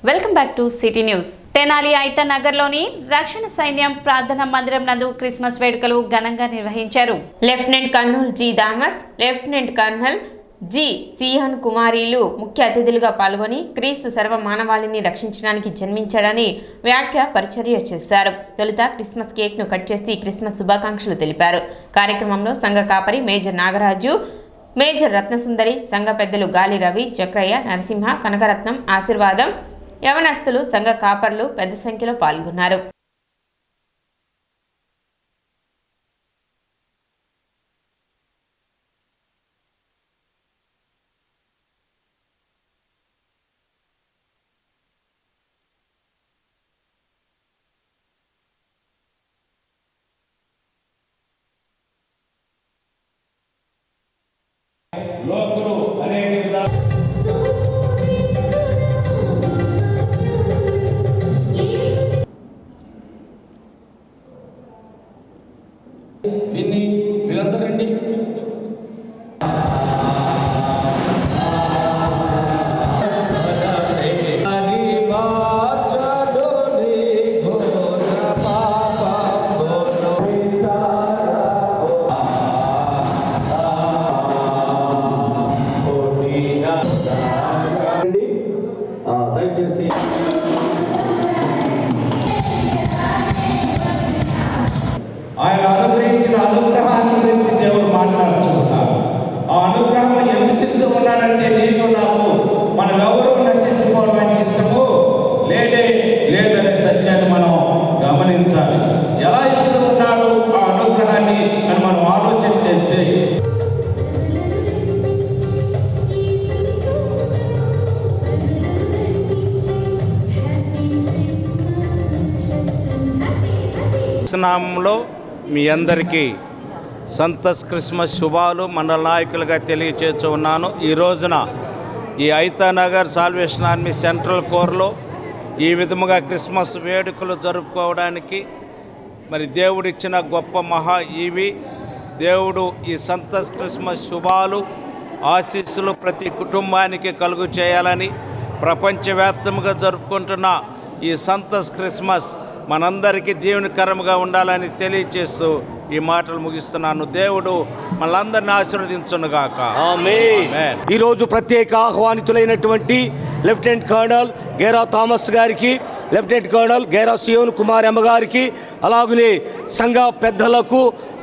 Welcome back to city news. Tenali ఐతనగర్లోని రక్షణ సైన్యం ప్రార్థనా మందిరం నందు క్రిస్మస్ వేడుకలు ఘనంగా నిర్వహించారు. Lieutenant colonel G Thomas, lieutenant colonel G సిహన్ కుమారీలు ముఖ్య అతిథులుగా పాల్గొని క్రీస్తు సర్వ మానవాళిని రక్షించడానికి జన్మించాడని వ్యాఖ్య పరిచర్య చేశారు. తొలుత క్రిస్మస్ కేక్ ను కట్ చేసి క్రిస్మస్ శుభాకాంక్షలు తెలిపారు. కార్యక్రమంలో సంఘ కాపరి మేజర్ నాగరాజు, మేజర్ రత్నసుందరి, సంఘ పెద్దలు గాలి రవి, చక్రయ్య, నరసింహ, కనకరత్నం, ఆశీర్వాదం, యవనస్తులు, సంఘ కాపర్లు పెద్ద సంఖ్యలో పాల్గొన్నారు. లోకులు అనేక విధాలు విన్ని వీళ్ళందరూ రండి. ఆయన అనుగ్రహించిన అనుగ్రహాన్ని గురించి దేవుడు మాట్లాడుతున్నారు. ఆ అనుగ్రహం ఎందుకు ఇస్తూ ఉన్నాడంటే నీకు నాకు మనం ఎవరు నశించుకోవడానికి ఇష్టము లేదనే సత్యాన్ని మనం గమనించాలి. ఎలా ఇస్తూ ఉన్నాడు ఆ అనుగ్రహాన్ని అని మనం ఆలోచన చేస్తే నామంలో మీ అందరికీ సంతోష్ క్రిస్మస్ శుభాలు మండల నాయకులుగా తెలియచేస్తూ ఉన్నాను. ఈ రోజున ఈ ఐతానగర్ సాల్వేషన్ ఆర్మీ సెంట్రల్ కోర్లో ఈ విధముగా క్రిస్మస్ వేడుకలు జరుపుకోవడానికి మరి దేవుడిచ్చిన గొప్ప మహా ఈవి దేవుడు ఈ సంతోష్ క్రిస్మస్ శుభాలు ఆశీస్సులు ప్రతి కుటుంబానికి కలుగు చేయాలని ప్రపంచవ్యాప్తంగా జరుపుకుంటున్న ఈ సంతోష్ క్రిస్మస్ మనందరికీ దేవునికరంగా ఉండాలని తెలియచేస్తూ ఈ మాటలు ముగిస్తున్నాను. దేవుడు మనందరిని ఆశీర్వదించునుగాక. ఆమేన్. ఈరోజు ప్రత్యేక ఆహ్వానితులైనటువంటి లెఫ్టినెంట్ కర్నల్ గేరా థామస్ గారికి, లెఫ్టినెంట్ కర్నల్ గేరా సియోన్ కుమార్ అమ్మ గారికి, అలాగనే సంఘ పెద్దలకు,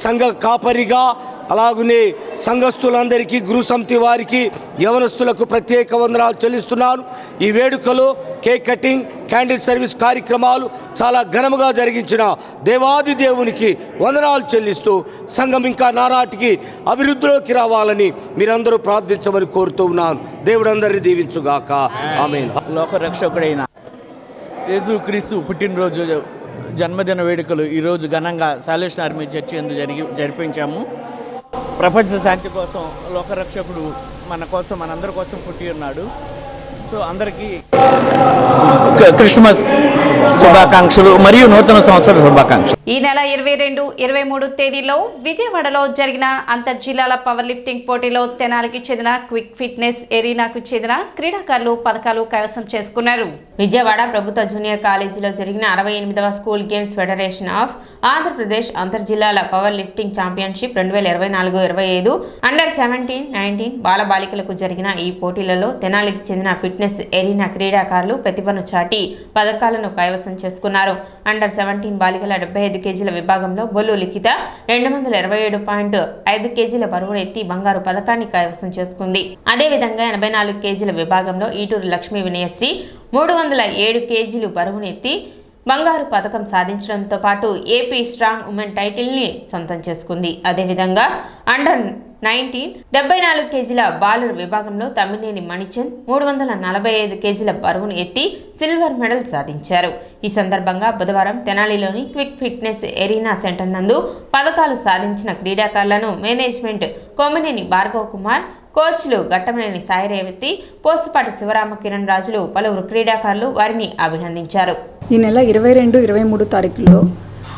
సంఘ కాపరిగా, అలాగనే సంఘస్థులందరికీ, గురు సమితి వారికి, యవనస్తులకు ప్రత్యేక వందనాలు చెల్లిస్తున్నాను. ఈ వేడుకలో కేక్ కటింగ్, క్యాండిల్ సర్వీస్ కార్యక్రమాలు చాలా ఘనముగా జరిగించిన దేవాది దేవునికి వందనాలు చెల్లిస్తూ సంఘం ఇంకా నానాటికి అభివృద్ధిలోకి రావాలని మీరందరూ ప్రార్థించమని కోరుతూ ఉన్నాను. దేవుడు అందరినీ దీవించుగాక. ఆమేన్. లోకరక్షకుడైన యేసుక్రీస్తు పుట్టినరోజు జన్మదిన వేడుకలు ఈరోజు ఘనంగా సాల్వేషన్ ఆర్మీ చర్చి యందు జరిపించాము. ప్రపంచ శాంతి కోసం లోకరక్షకుడు మన కోసం, మనందరి కోసం పుట్టి ఉన్నాడు. సో అందరికీ క్రిస్మస్ శుభాకాంక్షలు మరియు నూతన సంవత్సర శుభాకాంక్షలు. ఈ నెల 22, 23 తేదీలో విజయవాడలో జరిగిన అంతర్ జిల్లాల పవర్ లిఫ్టింగ్ పోటీలో తెనాలికి చెందిన క్విక్ ఫిట్నెస్ ఎరీనాకు చెందిన క్రీడాకారులు పథకాలు కైవసం చేసుకున్నారు. విజయవాడ ప్రభుత్వ జూనియర్ కాలేజీలో జరిగిన 68వ school games federation of Andhra Pradesh అంతర్ జిల్లాల పవర్ లిఫ్టింగ్ ఛాంపియన్షిప్ 2024-25 అండర్ 17, 19 బాలబాలికలకు జరిగిన ఈ పోటీలలో తెనాలికి చెందిన ఫిట్నెస్ ఎరీనా క్రీడాకారులు ప్రతిభను చాటి పథకాలను కైవసం చేసుకున్నారు. అండర్ 17 బాలికల 75 కేజీల విభాగంలో బొల్లు లిఖిత 227.5 కేజీల బరువును ఎత్తి బంగారు పథకాన్ని కైవసం చేసుకుంది. అదేవిధంగా 84 కేజీల విభాగంలో ఈటూరు లక్ష్మీ వినయశ్రీ 307 కేజీలు బరువును ఎత్తి బంగారు పథకం సాధించడంతో పాటు ఏపీ స్ట్రాంగ్ ఉమెన్ టైటిల్ ని సొంతం చేసుకుంది. అదేవిధంగా అండర్ 19 74 కేజీల బాలుర విభాగంలో తమ్మినేని మణిచంద్ 345 కేజీల బరువును ఎత్తి సిల్వర్ మెడల్ సాధించారు. ఈ సందర్భంగా బుధవారం తెనాలిలోని క్విక్ ఫిట్నెస్ ఎరీనా సెంటర్ నందు పథకాలు సాధించిన క్రీడాకారులను మేనేజ్మెంట్ కొమ్మినేని భార్గవ్ కుమార్, కోచ్లు ఘట్టమనేని సాయి రేవతి, పోసుపాటి శివరామ కిరణ్ రాజులు పలువురు క్రీడాకారులు వారిని అభినందించారు. ఈ నెల 22, 23 తారీఖుల్లో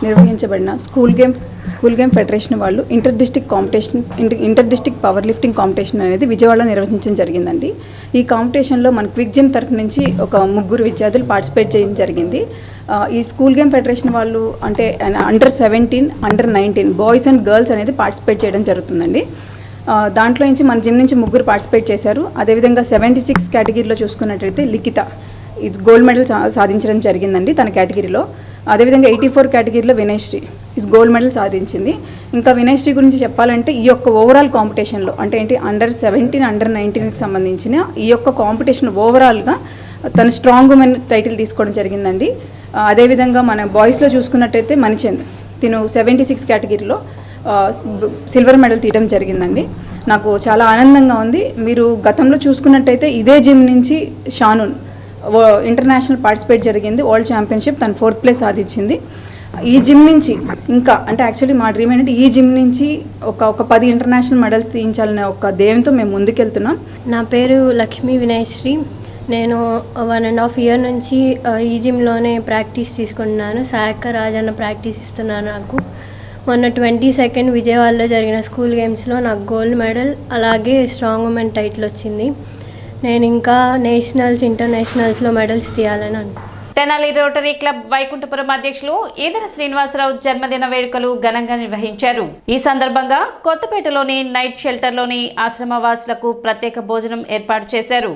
నిర్వహించబడిన school game school game federation వాళ్ళు inter district powerlifting competition అనేది విజయవాడలో నిర్వహించడం జరిగిందండి. ఈ కాంపిటీషన్లో మన క్విక్ జిమ్ తరఫు నుంచి ఒక 3 విద్యార్థులు పార్టిసిపేట్ చేయడం జరిగింది. ఈ స్కూల్ గేమ్ ఫెడరేషన్ వాళ్ళు అంటే under 17, under 19 boys and girls అనేది పార్టిసిపేట్ చేయడం జరుగుతుందండి. దాంట్లో నుంచి మన జిమ్ నుంచి 3 పార్టిసిపేట్ చేశారు. అదేవిధంగా 76 కేటగిరీలో చూసుకున్నట్లయితే లిఖిత ఇది గోల్డ్ మెడల్ సాధించడం జరిగిందండి తన కేటగిరీలో. అదేవిధంగా 84 కేటగిరీలో వినయశ్రీ ఇది గోల్డ్ మెడల్ సాధించింది. ఇంకా వినయశ్రీ గురించి చెప్పాలంటే ఈ యొక్క ఓవరాల్ కాంపిటీషన్లో అంటే ఏంటి అండర్ 17, అండర్ 19కి సంబంధించిన ఈ యొక్క కాంపిటీషన్ ఓవరాల్గా తను స్ట్రాంగ్ ఉమెన్ టైటిల్ తీసుకోవడం జరిగిందండి. అదేవిధంగా మన బాయ్స్లో చూసుకున్నట్టయితే మణిచంద్ తిను 76 కేటగిరీలో సిల్వర్ మెడల్ తీయడం జరిగిందండి. నాకు చాలా ఆనందంగా ఉంది. మీరు గతంలో చూసుకున్నట్టయితే ఇదే జిమ్ నుంచి షానూన్ ఇంటర్నేషనల్ పార్టిసిపేట్ జరిగింది, వరల్డ్ ఛాంపియన్షిప్ తను 4th ప్లేస్ సాధించింది. ఈ జిమ్ నుంచి ఇంకా అంటే యాక్చువల్లీ మా డ్రీమ్ ఏంటంటే ఈ జిమ్ నుంచి ఒక 10 ఇంటర్నేషనల్ మెడల్స్ తీయించాలనే ఒక ధ్యేయంతో మేము ముందుకెళ్తున్నాం. నా పేరు లక్ష్మీ వినయశ్రీ. నేను 1.5 year నుంచి ఈ జిమ్లోనే ప్రాక్టీస్ తీసుకుంటున్నాను. సాయక్క రాజన్న ప్రాక్టీస్ ఇస్తున్నాను నాకు. మొన్న 22nd విజయవాడలో జరిగిన స్కూల్ గేమ్స్లో నాకు గోల్డ్ మెడల్ అలాగే స్ట్రాంగ్ ఉమెన్ టైటిల్ వచ్చింది. నేను ఇంకా నేషనల్స్ ఇంటర్నేషనల్స్లో మెడల్స్ తీయాలని అనుకుంటున్నాను. తెనాలి రోటరీ క్లబ్ వైకుంఠపురం అధ్యక్షులు ఈదర శ్రీనివాసరావు జన్మదిన వేడుకలు ఘనంగా నిర్వహించారు. ఈ సందర్భంగా కొత్తపేటలోని నైట్ షెల్టర్లోని ఆశ్రమవాసులకు ప్రత్యేక భోజనం ఏర్పాటు చేశారు.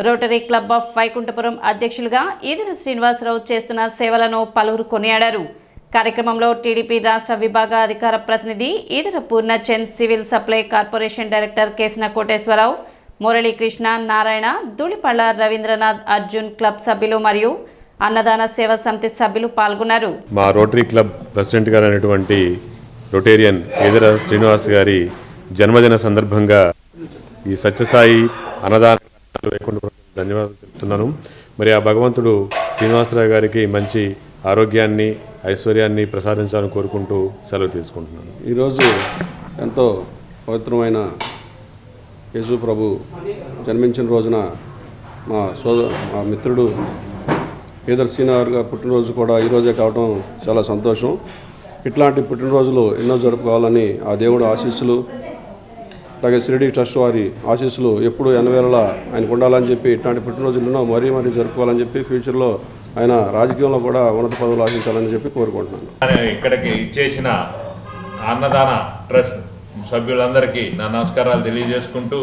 రోటరీ క్లబ్ ఆఫ్ వైకుంఠపురం అధ్యక్షులుగా ఈదర శ్రీనివాసరావు చేస్తున్న సేవలను పలువురు కొనియాడారు. కార్యక్రమంలో టీడీపీ రాష్ట్ర విభాగ అధికార ప్రతినిధి Edara Purnachand, civil supply corporation director Kesina Koteswara Rao, Muralikrishna, Narayana, Dhulipalla Ravindranath, Arjun club సభ్యులు మరియు అన్నదాన సేవా సమితి సభ్యులు పాల్గొన్నారు. మా రోటరీ క్లబ్ ప్రెసిడెంట్ గారు అయినటువంటి రొటేరియన్ ఈదర శ్రీనివాస్ గారి జన్మదిన సందర్భంగా ఈ సత్యసాయి అన్నదాన ధన్యవాదాలు చెప్తున్నాను. మరి ఆ భగవంతుడు శ్రీనివాసరావు గారికి మంచి ఆరోగ్యాన్ని, ఐశ్వర్యాన్ని ప్రసాదించాలని కోరుకుంటూ సెలవు తీసుకుంటున్నాను. ఈరోజు ఎంతో పవిత్రమైన యేసు ప్రభు జన్మించిన రోజున మా మిత్రుడు ఈదర శ్రీనివాస్ గారి పుట్టినరోజు కూడా ఈరోజే కావడం చాలా సంతోషం. ఇట్లాంటి పుట్టినరోజులు ఎన్నో జరుపుకోవాలని ఆ దేవుడు ఆశీస్సులు, అలాగే షిరిడి ట్రస్ట్ వారి ఆశీస్సులు ఎప్పుడు ఎన్నవేళలా ఆయనకు ఉండాలని చెప్పి ఇట్లాంటి పుట్టినరోజులను మరీ జరుపుకోవాలని చెప్పి ఫ్యూచర్లో ఆయన రాజకీయంలో కూడా ఉన్నత పదవులు ఆశించాలని చెప్పి కోరుకుంటున్నాను. ఇక్కడికి ఇచ్చేసిన అన్నదాన ట్రస్ట్ సభ్యులందరికీ నా నమస్కారాలు తెలియజేసుకుంటూ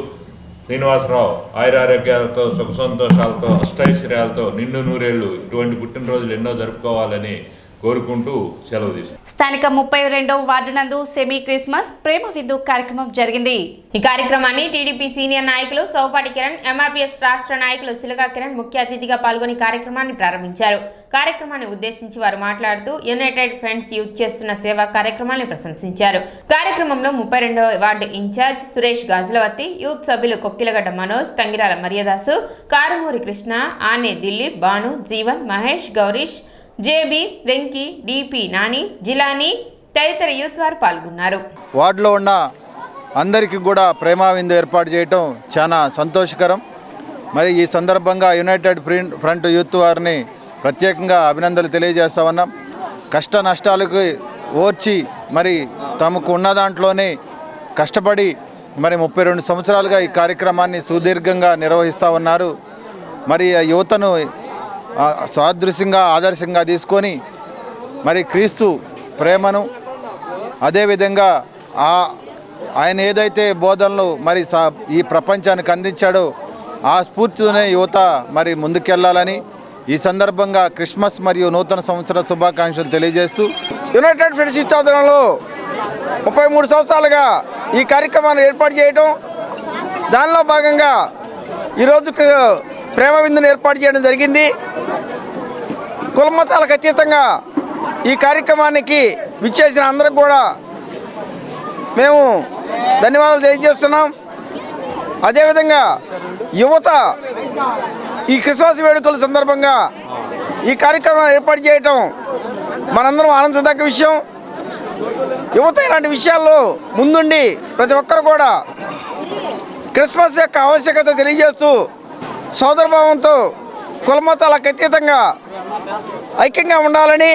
శ్రీనివాసరావు ఆయురారోగ్యాలతో, సుఖ సంతోషాలతో, అష్టైశ్వర్యాలతో నిండు నూరేళ్లు ఇటువంటి పుట్టినరోజులు ఎన్నో జరుపుకోవాలని కోరుకుంటూ సెలవు తీసుకుంటాం. స్థానిక 32వ వార్డు నందు సెమీ క్రిస్మస్ ప్రేమ విందు కార్యక్రమం జరిగింది. ఈ కార్యక్రమాన్ని టీడీపీ సీనియర్ నాయకులు సౌపాటి కిరణ్, ఎంఆర్పీఎస్ రాష్ట్ర నాయకులు చిలకా కిరణ్ ముఖ్య అతిథిగా పాల్గొని కార్యక్రమాన్ని ప్రారంభించారు. కార్యక్రమాన్ని ఉద్దేశించి వారు మాట్లాడుతూ యునైటెడ్ ఫ్రెండ్స్ యూత్ చేస్తున్న సేవా కార్యక్రమాన్ని ప్రశంసించారు. కార్యక్రమంలో 32వ ward incharge Suresh Gajulavarthi, youth సభ్యులు కొక్కిలగడ్డ మనోజ్, తంగిరాల మరియదాసు, కారుమూరి కృష్ణ, ఆనే దిలీప్, భాను, జీవన్, మహేష్, గౌరీష్, జేబీ, వెంకీ, డిపి నాని, జిలానీ తదితర యూత్ వారు పాల్గొన్నారు. వార్డులో ఉన్న అందరికీ కూడా ప్రేమ విందు ఏర్పాటు చేయటం చాలా సంతోషకరం. మరి ఈ సందర్భంగా యునైటెడ్ ఫ్రంట్ యూత్ వారిని ప్రత్యేకంగా అభినందనలు తెలియజేస్తా ఉన్నాం. కష్ట నష్టాలకు ఓర్చి మరి తమకు ఉన్న దాంట్లోనే కష్టపడి మరి 32 సంవత్సరాలుగా ఈ కార్యక్రమాన్ని సుదీర్ఘంగా నిర్వహిస్తూ ఉన్నారు. మరి యువతను సాదృశ్యంగా ఆదర్శంగా తీసుకొని మరి క్రీస్తు ప్రేమను, అదేవిధంగా ఆయన ఏదైతే బోధనలు మరి ఈ ప్రపంచానికి అందించాడో ఆ స్ఫూర్తితోనే యువత మరి ముందుకెళ్లాలని ఈ సందర్భంగా క్రిస్మస్ మరియు నూతన సంవత్సర శుభాకాంక్షలు తెలియజేస్తూ యునైటెడ్ ఫ్రెండ్స్ యూత్ ఆధ్వర్యంలో 33 సంవత్సరాలుగా ఈ కార్యక్రమాన్ని ఏర్పాటు చేయడం, దానిలో భాగంగా ఈరోజు ప్రేమ విందును ఏర్పాటు చేయడం జరిగింది. కులమతాలకు అతీతంగా ఈ కార్యక్రమానికి విచ్చేసిన అందరికి కూడా మేము ధన్యవాదాలు తెలియజేస్తున్నాం. అదేవిధంగా యువత ఈ క్రిస్మస్ వేడుకల సందర్భంగా ఈ కార్యక్రమాన్ని ఏర్పాటు చేయటం మనందరం ఆనందదగ్గ విషయం. యువత ఇలాంటి విషయాల్లో ముందుండి ప్రతి ఒక్కరు కూడా క్రిస్మస్ యొక్క ఆవశ్యకత తెలియజేస్తూ సోదరభావంతో కులమతాలకు అతీతంగా ఐక్యంగా ఉండాలని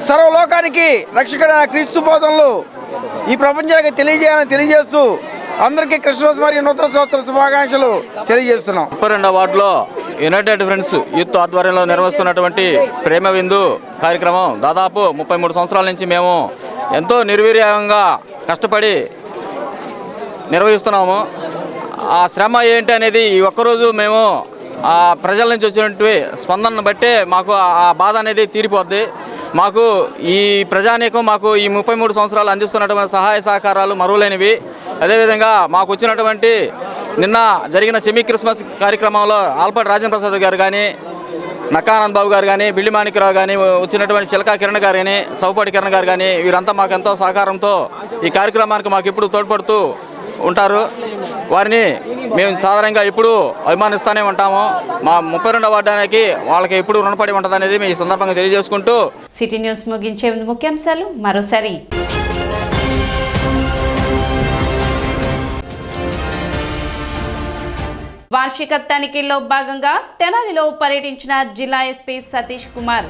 సర్వలోకానికి రక్షకుడైన క్రీస్తు బోధనలు ఈ ప్రపంచానికి తెలియజేస్తూ అందరికీ క్రిస్మస్ మరియు నూతన సంవత్సర శుభాకాంక్షలు తెలియజేస్తున్నాం. 32వ వార్డులో యునైటెడ్ ఫ్రెండ్స్ యూత్ ఆధ్వర్యంలో నిర్వహిస్తున్నటువంటి ప్రేమ విందు కార్యక్రమం దాదాపు 33 సంవత్సరాల నుంచి మేము ఎంతో నిర్వీర్యంగా కష్టపడి నిర్వహిస్తున్నాము. ఆ శ్రమ ఏంటి అనేది ఈ ఒక్కరోజు మేము ఆ ప్రజల నుంచి వచ్చినటువంటి స్పందనను బట్టే మాకు ఆ బాధ అనేది తీరిపోద్ది. మాకు ఈ ప్రజానీకం మాకు ఈ 33 సంవత్సరాలు అందిస్తున్నటువంటి సహాయ సహకారాలు మరువలేనివి. అదేవిధంగా మాకు వచ్చినటువంటి నిన్న జరిగిన సెమీ క్రిస్మస్ కార్యక్రమంలో ఆల్పాటి రాజేంద్ర ప్రసాద్ గారు కానీ, నక్కానంద్ బాబు గారు కానీ, బిల్లి మాణిక్యరావు కానీ, వచ్చినటువంటి చిలకా కిరణ్ గారు కానీ, చౌపాటి కిరణ్ గారు కానీ, వీరంతా మాకు ఎంతో సహకారంతో ఈ కార్యక్రమానికి మాకు ఎప్పుడు తోడ్పడుతూ ఉంటారు. వారిని మేము సాధారణంగా ఎప్పుడూ అభిమానిస్తూనే ఉంటాము. మా 32వ వార్డానికి వాళ్ళకి ఎప్పుడు రుణపడి ఉంటుందనేది మీ సందర్భంగా తెలియజేసుకుంటూ సిటీ న్యూస్ ముగించే ముఖ్యాంశాలు మరోసారి. వార్షిక తనిఖీల్లో భాగంగా తెనాలిలో పర్యటించిన జిల్లా ఎస్పీ సతీష్ కుమార్.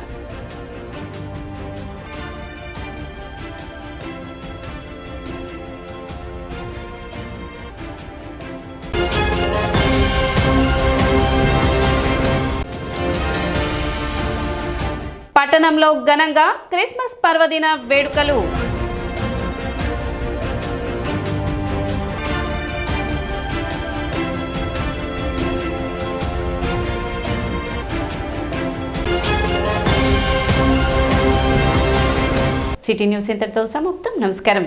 పట్టణంలో ఘనంగా క్రిస్మస్ పర్వదిన వేడుకలు. సిటీ న్యూస్ ఇంతటితో సమాప్తం. నమస్కారం.